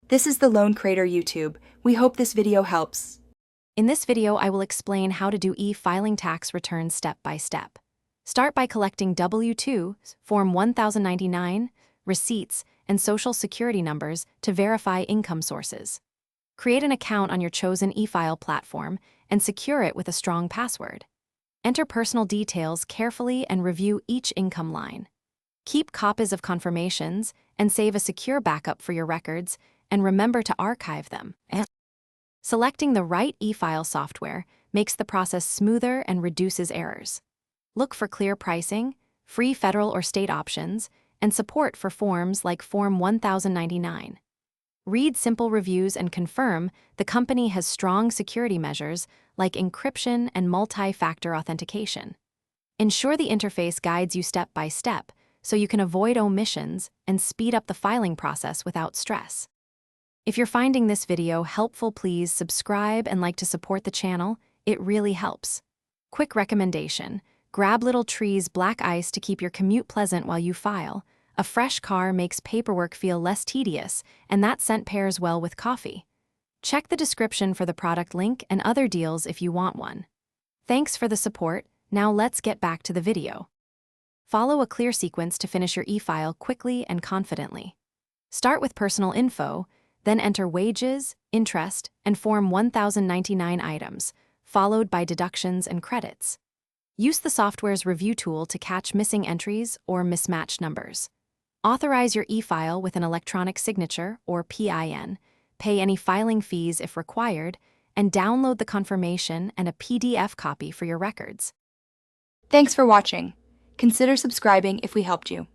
This is the Lone Creator YouTube. We hope this video helps. In this video, I will explain how to do e-filing tax returns step by step. Start by collecting W-2s, Form 1099, receipts, and Social Security numbers to verify income sources. Create an account on your chosen e-file platform and secure it with a strong password. Enter personal details carefully and review each income line. Keep copies of confirmations and save a secure backup for your records, and remember to archive them. Selecting the right e-file software makes the process smoother and reduces errors. Look for clear pricing, free federal or state options, and support for forms like Form 1099. Read simple reviews and confirm the company has strong security measures like encryption and multi-factor authentication. Ensure the interface guides you step by step so you can avoid omissions and speed up the filing process without stress. If you're finding this video helpful, please subscribe and like to support the channel. It really helps. Quick recommendation: grab Little Tree's black ice to keep your commute pleasant while you file. A fresh car makes paperwork feel less tedious, and that scent pairs well with coffee. Check the description for the product link and other deals if you want one. Thanks for the support. Now let's get back to the video. Follow a clear sequence to finish your e-file quickly and confidently. Start with personal info, then enter wages, interest, and Form 1099 items, followed by deductions and credits. Use the software's review tool to catch missing entries or mismatched numbers. Authorize your e-file with an electronic signature or PIN, pay any filing fees if required, and download the confirmation and a PDF copy for your records. Thanks for watching. Consider subscribing if we helped you.